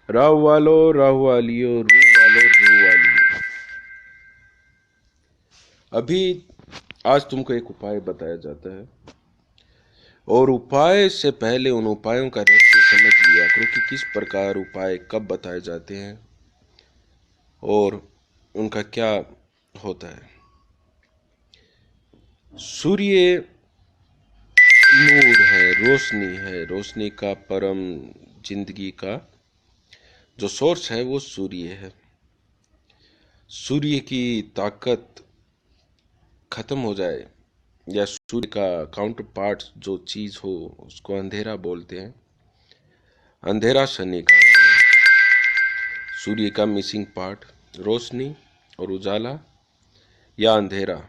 राहु वालो राहु वालियो, रू वालो रू वालियो। अभी आज तुमको एक उपाय बताया जाता है, और उपाय से पहले उन उपायों का रहस्य समझ लिया करो कि किस प्रकार उपाय कब बताए जाते हैं और उनका क्या होता है। सूर्य नूर है, रोशनी है, रोशनी का परम जिंदगी का जो सोर्स है वो सूर्य है। सूर्य की ताकत खत्म हो जाए या सूर्य का काउंटर पार्ट जो चीज हो उसको अंधेरा बोलते हैं। अंधेरा शनि का है। सूर्य का मिसिंग पार्ट रोशनी और उजाला या अंधेरा,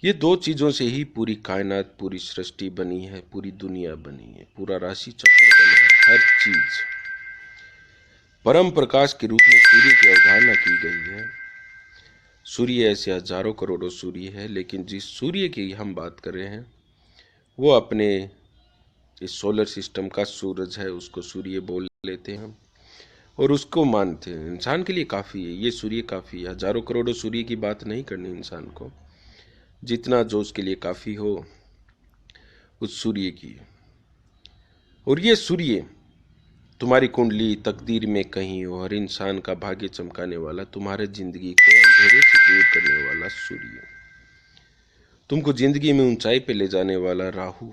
ये दो चीजों से ही पूरी कायनात, पूरी सृष्टि बनी है, पूरी दुनिया बनी है, पूरा राशि चक्र बना है। हर चीज परम प्रकाश के रूप में सूर्य की अवधारणा की गई है। सूर्य ऐसे हजारों करोड़ों सूर्य है, लेकिन जिस सूर्य की हम बात कर रहे हैं वो अपने इस सोलर सिस्टम का सूरज है, उसको सूर्य बोल लेते हैं हम और उसको मानते हैं। इंसान के लिए काफ़ी है, ये सूर्य काफ़ी है। हजारों करोड़ों सूर्य की बात नहीं करनी इंसान को, जितना जो उसके लिए काफ़ी हो उस सूर्य की। और ये सूर्य तुम्हारी कुंडली तकदीर में कहीं हो, हर इंसान का भाग्य चमकाने वाला, तुम्हारे जिंदगी को अंधेरे से दूर करने वाला सूर्य, तुमको जिंदगी में ऊंचाई पे ले जाने वाला राहु,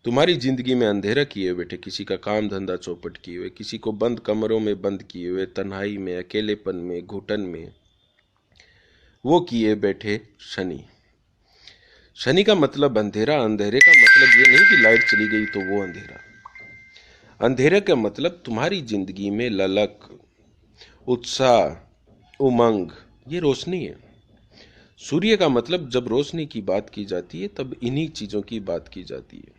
तुम्हारी जिंदगी में अंधेरा किए बैठे, किसी का काम धंधा चौपट किए हुए, किसी को बंद कमरों में बंद किए हुए, तन्हाई में, अकेलेपन में, घुटन में, वो किए बैठे शनि। शनि का मतलब अंधेरा, अंधेरे का मतलब ये नहीं कि लाइट चली गई तो वो अंधेरा। अंधेरे का मतलब तुम्हारी जिंदगी में ललक, उत्साह, उमंग, ये रोशनी है। सूर्य का मतलब जब रोशनी की बात की जाती है तब इन्हीं चीजों की बात की जाती है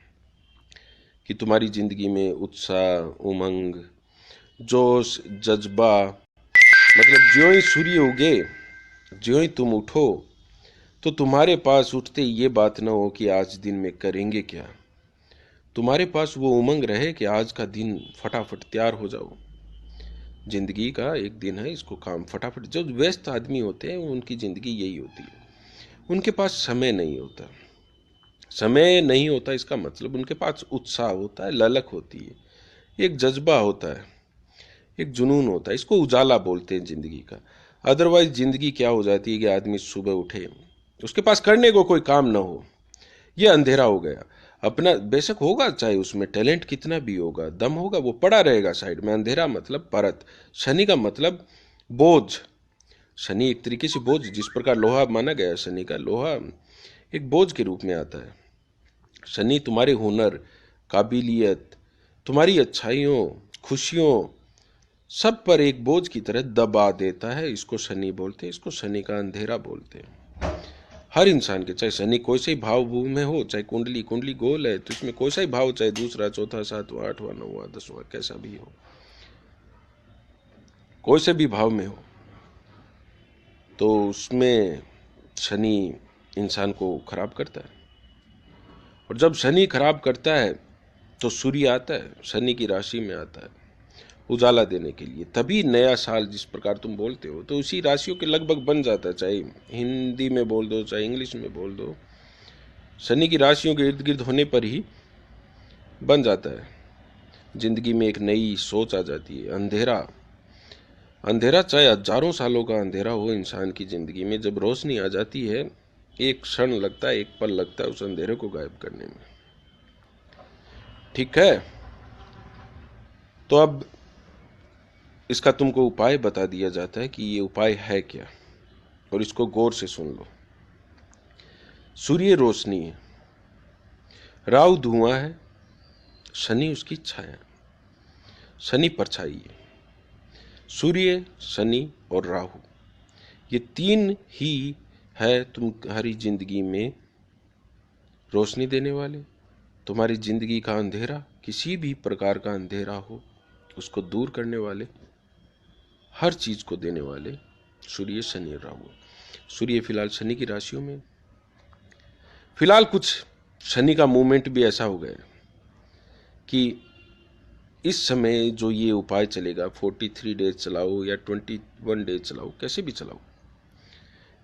कि तुम्हारी जिंदगी में उत्साह, उमंग, जोश, जज्बा, मतलब ज्यों ही सूर्य उगे, ज्यों ही तुम उठो तो तुम्हारे पास उठते ये बात ना हो कि आज दिन में करेंगे क्या। तुम्हारे पास वो उमंग रहे कि आज का दिन फटाफट तैयार हो जाओ। जिंदगी का एक दिन है, इसको काम फटाफट। जो व्यस्त आदमी होते हैं उनकी जिंदगी यही होती है, उनके पास समय नहीं होता। समय नहीं होता इसका मतलब उनके पास उत्साह होता है, ललक होती है, एक जज्बा होता है, एक जुनून होता है। इसको उजाला बोलते हैं जिंदगी का। अदरवाइज जिंदगी क्या हो जाती है कि आदमी सुबह उठे, उसके पास करने को कोई काम ना हो, ये अंधेरा हो गया। अपना बेशक होगा, चाहे उसमें टैलेंट कितना भी होगा, दम होगा, वो पड़ा रहेगा साइड में। अंधेरा मतलब परत। शनि का मतलब बोझ। शनि एक तरीके से बोझ, जिस प्रकार लोहा माना गया शनि का, लोहा एक बोझ के रूप में आता है। शनि तुम्हारे हुनर, काबिलियत, तुम्हारी अच्छाइयों, खुशियों, सब पर एक बोझ की तरह दबा देता है। इसको शनि बोलते हैं, इसको शनि का अंधेरा बोलते हैं। हर इंसान के, चाहे शनि कोई से ही भाव भूमि में हो, चाहे कुंडली कुंडली गोल है तो इसमें कोई सा ही भाव, चाहे दूसरा, चौथा, सातवां, आठवां, नौवां, दसवां, कैसा भी हो, कोई से भी भाव में हो, तो उसमें शनि इंसान को खराब करता है। और जब शनि खराब करता है तो सूर्य आता है, शनि की राशि में आता है उजाला देने के लिए। तभी नया साल जिस प्रकार तुम बोलते हो तो उसी राशियों के लगभग बन जाता है, चाहे हिंदी में बोल दो चाहे इंग्लिश में बोल दो, शनि की राशियों के इर्द गिर्द होने पर ही बन जाता है। जिंदगी में एक नई सोच आ जाती है। अंधेरा, अंधेरा चाहे हजारों सालों का अंधेरा हो इंसान की जिंदगी में, जब रोशनी आ जाती है एक क्षण लगता है, एक पल लगता है उस अंधेरे को गायब करने में। ठीक है, तो अब इसका तुमको उपाय बता दिया जाता है कि ये उपाय है क्या, और इसको गौर से सुन लो। सूर्य रोशनी है, राहु धुआं है, शनि उसकी छाया, शनि परछाई है। सूर्य, शनि और राहु, ये तीन ही है तुम्हारी जिंदगी में रोशनी देने वाले। तुम्हारी जिंदगी का अंधेरा, किसी भी प्रकार का अंधेरा हो उसको दूर करने वाले, हर चीज को देने वाले सूर्य, शनि और राहु। सूर्य फिलहाल शनि की राशियों में, फिलहाल कुछ शनि का मूवमेंट भी ऐसा हो गया कि इस समय जो ये उपाय चलेगा, 43 डेज चलाओ या 21 डेज चलाओ, कैसे भी चलाओ,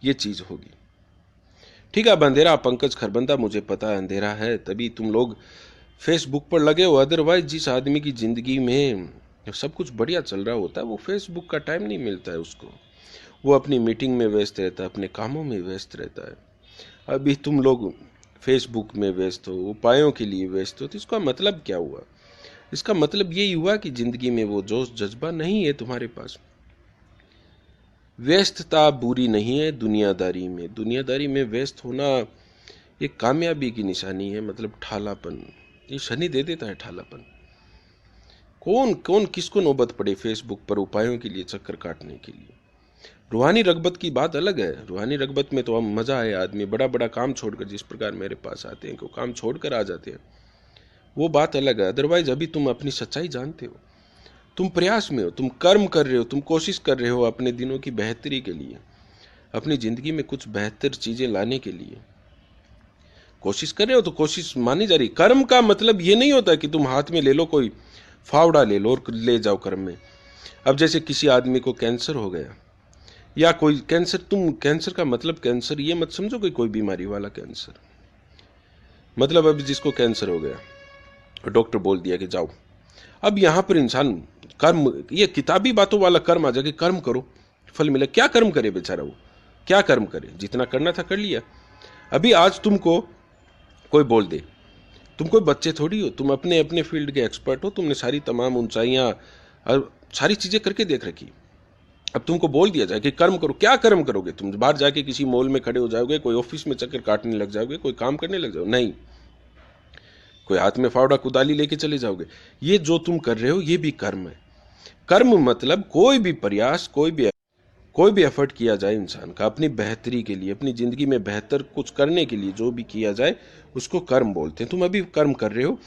ये चीज़ होगी। ठीक है, अब अंधेरा, पंकज खरबंदा, मुझे पता है अंधेरा है, तभी तुम लोग फेसबुक पर लगे हो। अदरवाइज जिस आदमी की ज़िंदगी में सब कुछ बढ़िया चल रहा होता है, वो फेसबुक का टाइम नहीं मिलता है उसको, वो अपनी मीटिंग में व्यस्त रहता है, अपने कामों में व्यस्त रहता है। अभी तुम लोग फेसबुक में व्यस्त हो, उपायों के लिए व्यस्त हो, तो इसका मतलब क्या हुआ? इसका मतलब यही हुआ कि ज़िंदगी में वो जोश जज्बा नहीं है तुम्हारे पास। व्यस्तता बुरी नहीं है दुनियादारी में व्यस्त होना एक कामयाबी की निशानी है, मतलब ठालापन। ये शनि दे देता है ठालापन। कौन कौन किसको नौबत पड़े फेसबुक पर उपायों के लिए चक्कर काटने के लिए। रूहानी रगबत की बात अलग है। रूहानी रगबत में तो हम मजा है, आदमी बड़ा बड़ा काम छोड़कर, जिस प्रकार मेरे पास आते हैं, को काम छोड़कर आ जाते हैं, वो बात अलग है। अदरवाइज अभी तुम अपनी सच्चाई जानते हो, तुम प्रयास में हो, तुम कर्म कर रहे हो, तुम कोशिश कर रहे हो अपने दिनों की बेहतरी के लिए, अपनी ज़िंदगी में कुछ बेहतर चीज़ें लाने के लिए कोशिश कर रहे हो, तो कोशिश मानी जा रही। कर्म का मतलब ये नहीं होता कि तुम हाथ में ले लो कोई फावड़ा ले लो और ले जाओ कर्म में। अब जैसे किसी आदमी को कैंसर हो गया या कोई कैंसर, तुम कैंसर का मतलब कैंसर ये मत समझो कि कोई बीमारी वाला कैंसर। मतलब अभी जिसको कैंसर हो गया, डॉक्टर बोल दिया कि जाओ, अब यहाँ पर इंसान कर्म, ये किताबी बातों वाला कर्म आ जाके कर्म करो, फल मिले। क्या कर्म करे बेचारा वो, क्या कर्म करे? जितना करना था कर लिया। अभी आज तुमको कोई बोल दे, तुम कोई बच्चे थोड़ी हो, तुम अपने अपने फील्ड के एक्सपर्ट हो, तुमने सारी तमाम ऊंचाइयां और सारी चीजें करके देख रखी। अब तुमको बोल दिया जाए कि कर्म करो, क्या कर्म करोगे? तुम बाहर जाके किसी मॉल में खड़े हो जाओगे, कोई ऑफिस में चक्कर काटने लग जाओगे, कोई काम करने लग जाओगे? नहीं, कोई हाथ में फावड़ा कुदाली लेके चले जाओगे। ये जो तुम कर रहे हो ये भी कर्म है। कर्म मतलब कोई भी प्रयास, कोई भी एफर्ट किया जाए इंसान का अपनी बेहतरी के लिए, अपनी जिंदगी में बेहतर कुछ करने के लिए, जो भी किया जाए उसको कर्म बोलते हैं। तुम अभी कर्म कर रहे हो,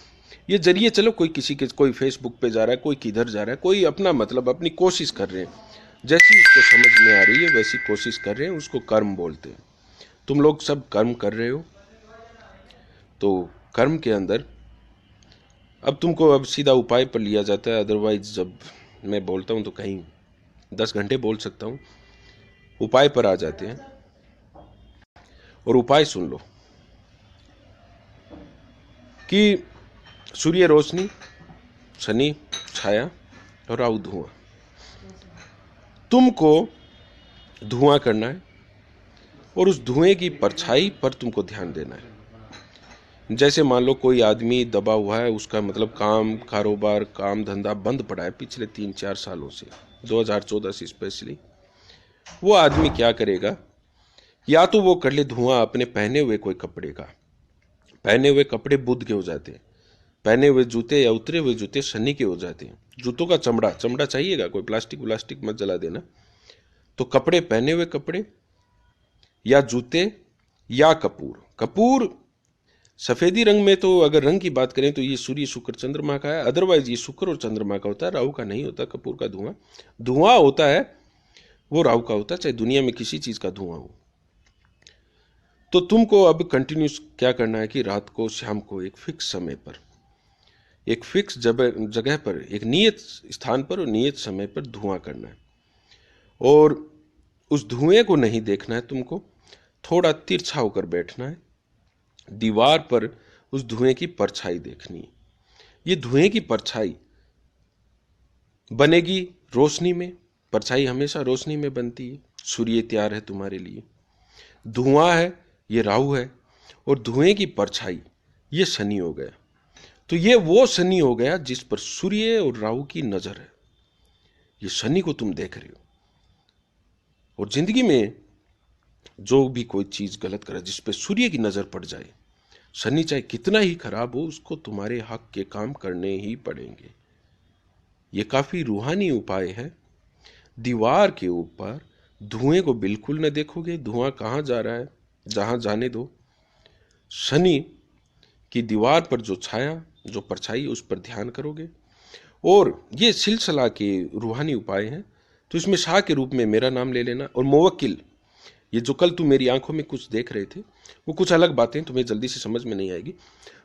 ये जरिए चलो, कोई किसी के, कोई फेसबुक पे जा रहा है, कोई किधर जा रहा है, कोई अपना मतलब अपनी कोशिश कर रहे हैं, जैसी उसको समझ में आ रही है वैसी कोशिश कर रहे हैं, उसको कर्म बोलते हैं। तुम लोग सब कर्म कर रहे हो, तो कर्म के अंदर अब तुमको अब सीधा उपाय पर लिया जाता है। अदरवाइज जब मैं बोलता हूँ तो कहीं 10 घंटे बोल सकता हूँ, उपाय पर आ जाते हैं। और उपाय सुन लो कि सूर्य रोशनी, शनि छाया और राहु धुआं। तुमको धुआं करना है और उस धुएं की परछाई पर तुमको ध्यान देना है। जैसे मान लो कोई आदमी दबा हुआ है, उसका मतलब काम कारोबार काम धंधा बंद पड़ा है पिछले 3-4 सालों से, 2014 से स्पेशली। वो आदमी क्या करेगा? या तो वो कर ले धुआं अपने पहने हुए कोई कपड़े का। पहने हुए कपड़े बुध के हो जाते हैं, पहने हुए जूते या उतरे हुए जूते शनि के हो जाते हैं। जूतों का चमड़ा, चमड़ा चाहिएगा, कोई प्लास्टिक व्लास्टिक मत जला देना। तो कपड़े, पहने हुए कपड़े या जूते या कपूर। कपूर सफेदी रंग में, तो अगर रंग की बात करें तो ये सूर्य शुक्र चंद्रमा का है। अदरवाइज ये शुक्र और चंद्रमा का होता है, राहु का नहीं होता। कपूर का धुआं, धुआं होता है वो राहु का होता है, चाहे दुनिया में किसी चीज का धुआं हो। तो तुमको अब कंटिन्यूस क्या करना है कि रात को, शाम को एक फिक्स समय पर, एक फिक्स जगह पर, एक नियत स्थान पर और नियत समय पर धुआं करना है। और उस धुएं को नहीं देखना है तुमको, थोड़ा तिरछा होकर बैठना है, दीवार पर उस धुएं की परछाई देखनी है। ये धुएं की परछाई बनेगी रोशनी में, परछाई हमेशा रोशनी में बनती है। सूर्य तैयार है तुम्हारे लिए, धुआं है ये राहु है, और धुएं की परछाई ये शनि हो गया। तो ये वो शनि हो गया जिस पर सूर्य और राहु की नजर है। ये शनि को तुम देख रहे हो। और जिंदगी में जो भी कोई चीज गलत करे, जिस पे सूर्य की नजर पड़ जाए, शनि चाहे कितना ही खराब हो, उसको तुम्हारे हक के काम करने ही पड़ेंगे। ये काफी रूहानी उपाय है। दीवार के ऊपर धुएं को बिल्कुल न देखोगे, धुआं कहाँ जा रहा है, जहां जाने दो। शनि की दीवार पर जो छाया, जो परछाई, उस पर ध्यान करोगे। और ये सिलसिला के रूहानी उपाय हैं, तो इसमें शाह के रूप में मेरा नाम ले लेना। और मुवक्किल, ये जो कल तुम मेरी आंखों में कुछ देख रहे थे, वो कुछ अलग बातें तुम्हें जल्दी से समझ में नहीं आएगी।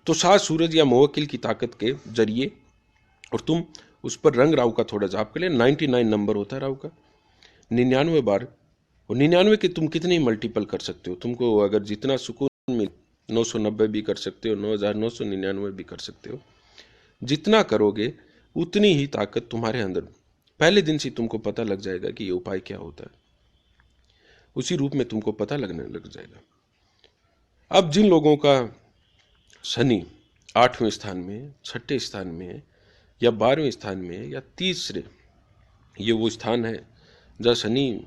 तो शाह सूरज या मुवक्किल की ताकत के जरिए और तुम उस पर रंग राहु का थोड़ा जाप कर ले। 99 नंबर होता है राहु का, 99 बार। और 99 के तुम कितने मल्टीपल कर सकते हो, तुमको अगर जितना सुकून मिले, 990 भी कर सकते हो, 9999 भी कर सकते हो। जितना करोगे उतनी ही ताकत तुम्हारे अंदर पहले दिन से तुमको पता लग जाएगा कि ये उपाय क्या होता है, उसी रूप में तुमको पता लगने लग जाएगा। अब जिन लोगों का शनि 8वें स्थान में, 6ठे स्थान में, या 12वें स्थान में, या तीसरे, ये वो स्थान है जहाँ शनि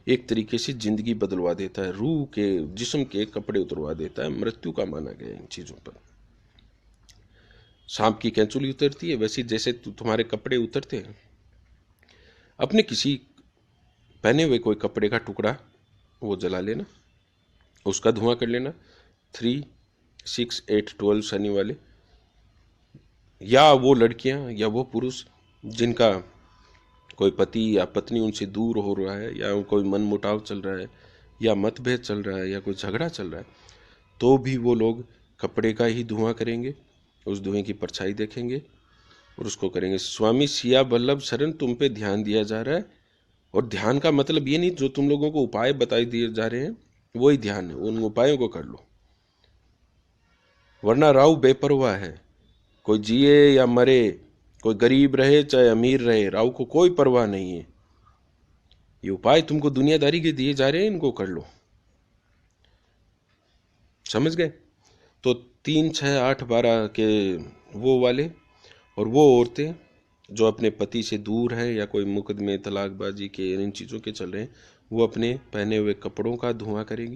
एक तरीके से जिंदगी बदलवा देता है, रूह के, जिस्म के कपड़े उतरवा देता है, मृत्यु का माना गया इन चीजों पर। सांप की कैंचुली उतरती है, वैसे जैसे तुम्हारे कपड़े उतरते हैं। अपने किसी पहने हुए कोई कपड़े का टुकड़ा वो जला लेना, उसका धुआं कर लेना। 3, 6, 8, 12 शनि वाले, या वो लड़कियां या वो पुरुष जिनका कोई पति या पत्नी उनसे दूर हो रहा है, या कोई मन मुटाव चल रहा है, या मतभेद चल रहा है, या कोई झगड़ा चल रहा है, तो भी वो लोग कपड़े का ही धुआं करेंगे, उस धुएं की परछाई देखेंगे और उसको करेंगे, स्वामी सिया वल्लभ शरण तुम पे ध्यान दिया जा रहा है। और ध्यान का मतलब ये नहीं जो तुम लोगों को उपाय बताए दिए जा रहे हैं वही ध्यान है, उन उपायों को कर लो। वरना राहु बेपरवाह है, कोई जिए या मरे, कोई गरीब रहे चाहे अमीर रहे, राहु को कोई परवाह नहीं है। ये उपाय तुमको दुनियादारी के दिए जा रहे हैं, इनको कर लो। समझ गए? तो 3, 6, 8, 12 के वो वाले, और वो औरतें जो अपने पति से दूर है या कोई मुकदमे तलाकबाजी के इन चीज़ों के चल रहे हैं, वो अपने पहने हुए कपड़ों का धुआं करेगी।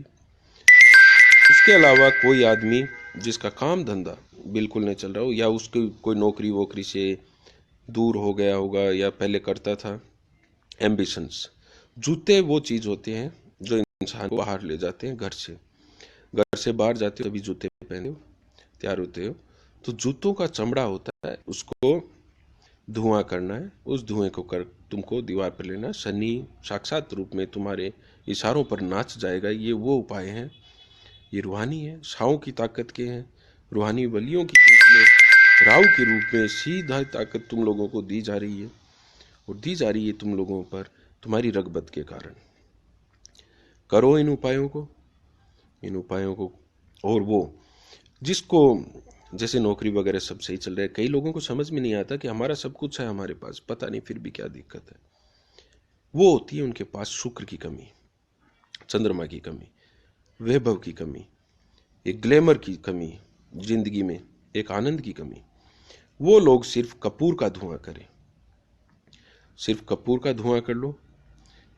इसके अलावा कोई आदमी जिसका काम धंधा बिल्कुल नहीं चल रहा हो, या उसकी कोई नौकरी वोकरी से दूर हो गया होगा या पहले करता था, एम्बिशंस, जूते वो चीज़ होते हैं जो इंसान को बाहर ले जाते हैं घर से बाहर जाते हो तभी जूते पहने हो, तैयार होते हो, तो जूतों का चमड़ा होता है, उसको धुआं करना है। उस धुएं को कर तुमको दीवार पर लेना, शनि साक्षात रूप में तुम्हारे इशारों पर नाच जाएगा। ये वो उपाय हैं, ये रूहानी है, शाओं की ताकत के हैं, रूहानी वलियों की रूप में, राहु के रूप में सीधा ताकत तुम लोगों को दी जा रही है, और दी जा रही है तुम लोगों पर तुम्हारी रगबत के कारण। करो इन उपायों को। और वो जिसको जैसे नौकरी वगैरह सब सही चल रहा है, कई लोगों को समझ में नहीं आता कि हमारा सब कुछ है हमारे पास, पता नहीं फिर भी क्या दिक्कत है। वो होती है उनके पास शुक्र की कमी, चंद्रमा की कमी, वैभव की कमी, एक ग्लैमर की कमी जिंदगी में, एक आनंद की कमी। वो लोग सिर्फ कपूर का धुआं करें, सिर्फ कपूर का धुआं कर लो।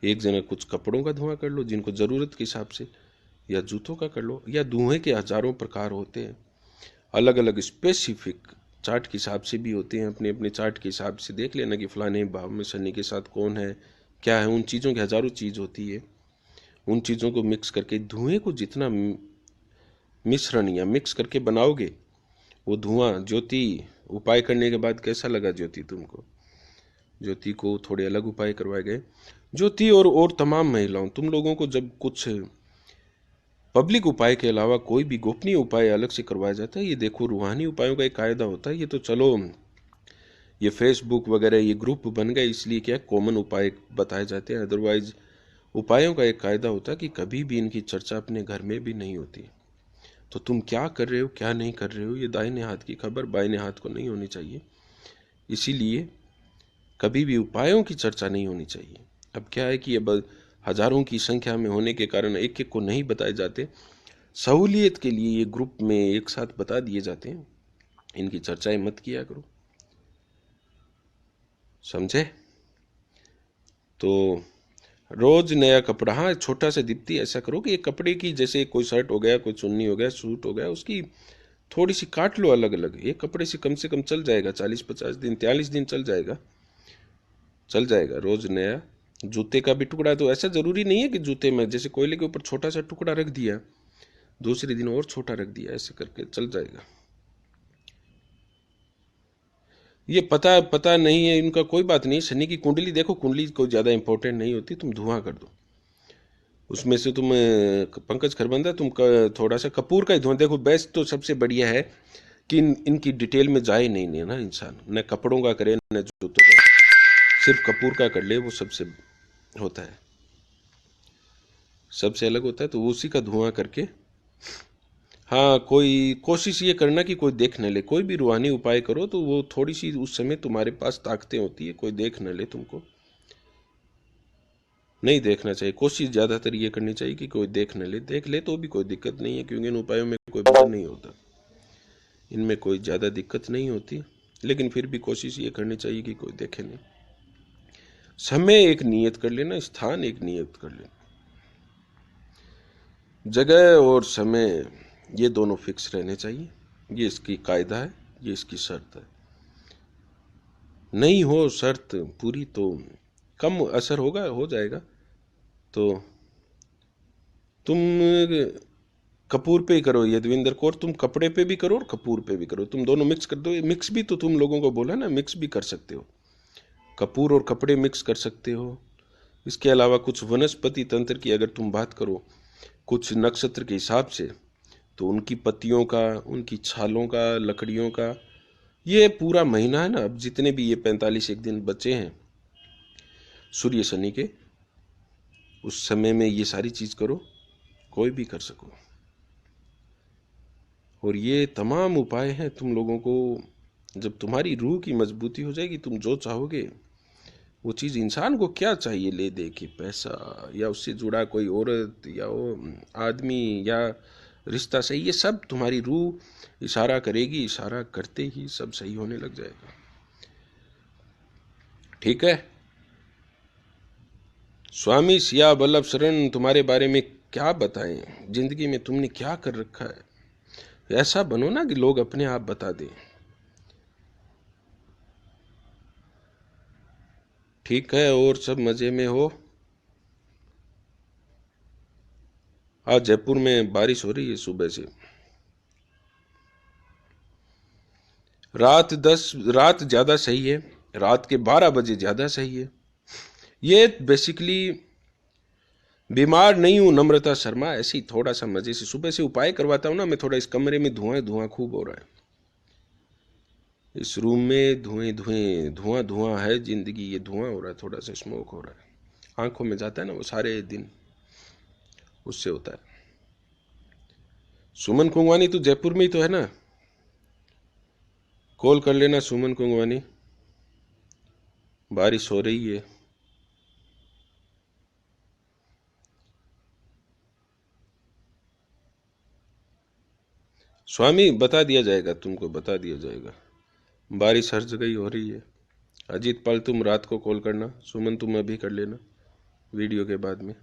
एक जना कुछ कपड़ों का धुआं कर लो जिनको ज़रूरत के हिसाब से, या जूतों का कर लो, या धुएं के हजारों प्रकार होते हैं, अलग अलग स्पेसिफिक चार्ट के हिसाब से भी होते हैं। अपने अपने चार्ट के हिसाब से देख लेना कि फलाने भाव में शनि के साथ कौन है, क्या है, उन चीज़ों की हजारों चीज़ होती है। उन चीज़ों को मिक्स करके धुएं को जितना मिश्रण या मिक्स करके बनाओगे, वो धुआं, ज्योति उपाय करने के बाद कैसा लगा ज्योति तुमको? ज्योति को थोड़े अलग उपाय करवाए गए। ज्योति और तमाम महिलाओं, तुम लोगों को जब कुछ पब्लिक उपाय के अलावा कोई भी गोपनीय उपाय अलग से करवाया जाता है, ये देखो रूहानी उपायों का एक कायदा होता है। ये तो चलो ये फेसबुक वगैरह ये ग्रुप बन गए इसलिए क्या कॉमन उपाय बताए जाते हैं, अदरवाइज उपायों का एक कायदा होता है कि कभी भी इनकी चर्चा अपने घर में भी नहीं होती। तो तुम क्या कर रहे हो क्या नहीं कर रहे हो, ये दाहिने हाथ की खबर बाइने हाथ को नहीं होनी चाहिए। इसीलिए कभी भी उपायों की चर्चा नहीं होनी चाहिए। अब क्या है कि अब हजारों की संख्या में होने के कारण एक एक को नहीं बताए जाते, सहूलियत के लिए ये ग्रुप में एक साथ बता दिए जाते हैं। इनकी चर्चाएं मत किया करो, समझे? तो रोज नया कपड़ा, हाँ छोटा सा दीप्ति ऐसा करो कि एक कपड़े की, जैसे कोई शर्ट हो गया, कोई चुन्नी हो गया, सूट हो गया, उसकी थोड़ी सी काट लो अलग अलग। एक कपड़े से कम चल जाएगा 40-50 दिन, 43 दिन चल जाएगा रोज नया। जूते का भी टुकड़ा, तो ऐसा जरूरी नहीं है कि जूते में जैसे कोयले के ऊपर छोटा सा टुकड़ा रख दिया, दूसरे दिन और छोटा रख दिया, ऐसे करके चल जाएगा। ये पता नहीं है इनका, कोई बात नहीं। शनि की कुंडली देखो, कुंडली कोई ज़्यादा इंपॉर्टेंट नहीं होती, तुम धुआं कर दो उसमें से। तुम पंकज खरबंदा, तुम थोड़ा सा कपूर का ही धुआं देखो। बेस्ट तो सबसे बढ़िया है कि इनकी डिटेल में जाए नहीं ना इंसान, न कपड़ों का करे न जूतों का, सिर्फ कपूर का कर ले, वो सबसे होता है, सबसे अलग होता है, तो उसी का धुआं करके। हाँ, कोई कोशिश ये करना कि कोई देख न ले, कोई भी रूहानी उपाय करो तो वो थोड़ी सी उस समय तुम्हारे पास ताकतें होती है, कोई देख न ले, तुमको नहीं देखना चाहिए। कोशिश ज़्यादातर ये करनी चाहिए कि कोई देख न ले, देख ले तो भी कोई दिक्कत नहीं है, क्योंकि इन उपायों में कोई बदल नहीं होता, इनमें कोई ज़्यादा दिक्कत नहीं होती, लेकिन फिर भी कोशिश ये करनी चाहिए कि कोई देखे नहीं। समय एक नियत कर लेना, स्थान एक नियत कर लेना, जगह और समय ये दोनों फिक्स रहने चाहिए, ये इसकी कायदा है, ये इसकी शर्त है। नहीं हो शर्त पूरी तो कम असर होगा, हो जाएगा। तो तुम कपूर पे ही करो यदविंदर कौर, तुम कपड़े पे भी करो और कपूर पे भी करो, तुम दोनों मिक्स कर दो। मिक्स भी तो तुम लोगों को बोला ना, मिक्स भी कर सकते हो, कपूर और कपड़े मिक्स कर सकते हो। इसके अलावा कुछ वनस्पति तंत्र की अगर तुम बात करो, कुछ नक्षत्र के हिसाब से, तो उनकी पत्तियों का, उनकी छालों का, लकड़ियों का, ये पूरा महीना है ना, अब जितने भी ये 45 एक दिन बचे हैं सूर्य शनि के, उस समय में ये सारी चीज़ करो, कोई भी कर सको। और ये तमाम उपाय हैं तुम लोगों को, जब तुम्हारी रूह की मजबूती हो जाएगी, तुम जो चाहोगे वो चीज़, इंसान को क्या चाहिए ले दे के, पैसा या उससे जुड़ा कोई औरत या वो आदमी या रिश्ता सही, ये सब तुम्हारी रूह इशारा करेगी, इशारा करते ही सब सही होने लग जाएगा। ठीक है। स्वामी सिया बल्लभ शरण, तुम्हारे बारे में क्या बताएं, जिंदगी में तुमने क्या कर रखा है, ऐसा बनो ना कि लोग अपने आप बता दें। ठीक है, और सब मजे में हो। आज जयपुर में बारिश हो रही है सुबह से, रात ज़्यादा सही है, रात के 12 बजे ज़्यादा सही है। ये बेसिकली बीमार नहीं हूँ नम्रता शर्मा, ऐसे ही थोड़ा सा मजे से सुबह से उपाय करवाता हूँ ना मैं, थोड़ा इस कमरे में धुआं खूब हो रहा है, इस रूम में धुआं धुआं है जिंदगी, ये धुआं हो रहा है, थोड़ा सा स्मोक हो रहा है, आंखों में जाता है ना वो सारे दिन, उससे होता है। सुमन कुंगवानी तो जयपुर में ही तो है ना, कॉल कर लेना सुमन कुंगवानी, बारिश हो रही है। स्वामी बता दिया जाएगा, तुमको बता दिया जाएगा, बारिश हर जगह ही हो रही है। अजीत पाल तुम रात को कॉल करना, सुमन तुम अभी कर लेना वीडियो के बाद में।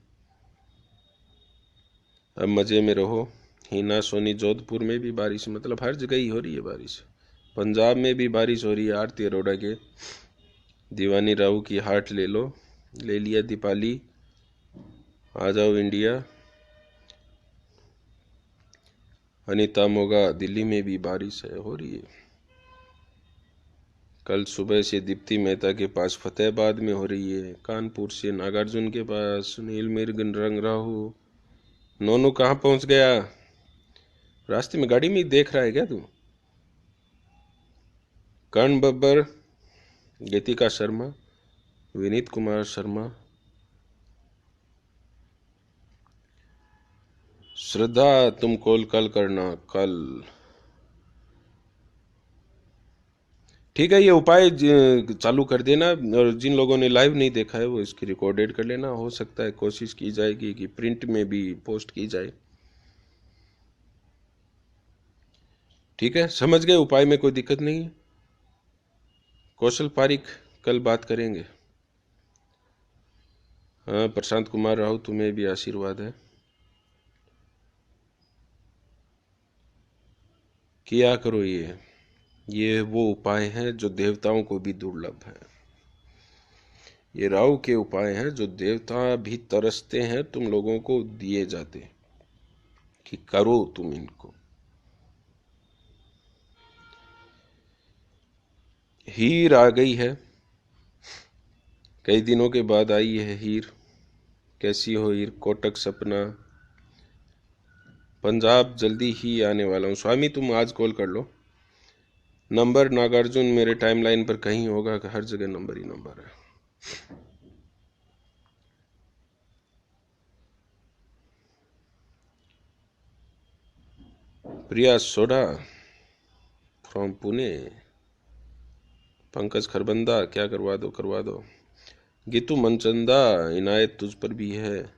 अब मज़े में रहो। हिना सोनी, जोधपुर में भी बारिश, मतलब हर जगह ही हो रही है बारिश, पंजाब में भी बारिश हो रही है। आरती अरोड़ा के दीवानी राव की हार्ट ले लो, ले लिया दीपाली, आ जाओ इंडिया। अनीता मोगा, दिल्ली में भी बारिश है, हो रही है। कल सुबह से दीप्ति मेहता के पास फतेहाबाद में हो रही है, कानपुर से नागार्जुन के पास, सुनील मिर्गन रंग राहू। नोनू कहाँ पहुँच गया, रास्ते में गाड़ी में ही देख रहा है क्या तू। कर्ण बब्बर, गीतिका शर्मा, विनीत कुमार शर्मा, श्रद्धा तुम कॉल कल करना, कल। ठीक है, ये उपाय चालू कर देना, और जिन लोगों ने लाइव नहीं देखा है वो इसकी रिकॉर्डेड कर लेना, हो सकता है कोशिश की जाएगी कि प्रिंट में भी पोस्ट की जाए। ठीक है, समझ गए, उपाय में कोई दिक्कत नहीं है। कौशल पारिक, कल बात करेंगे। हाँ, प्रशांत कुमार राहु, तुम्हें भी आशीर्वाद है, किया करो ये वो उपाय हैं जो देवताओं को भी दुर्लभ है, ये राहु के उपाय हैं जो देवता भी तरसते हैं तुम लोगों को दिए जाते कि करो तुम इनको। हीर आ गई है, कई दिनों के बाद आई है हीर। कैसी हो हीर, कोटक सपना, पंजाब जल्दी ही आने वाला हूँ। स्वामी तुम आज कॉल कर लो, नंबर नागार्जुन मेरे टाइमलाइन पर कहीं होगा कि हर जगह नंबर ही नंबर है। प्रिया सोडा फ्रॉम पुणे, पंकज खरबंदा क्या करवा दो। गीतू मनचंदा इनायत तुझ पर भी है।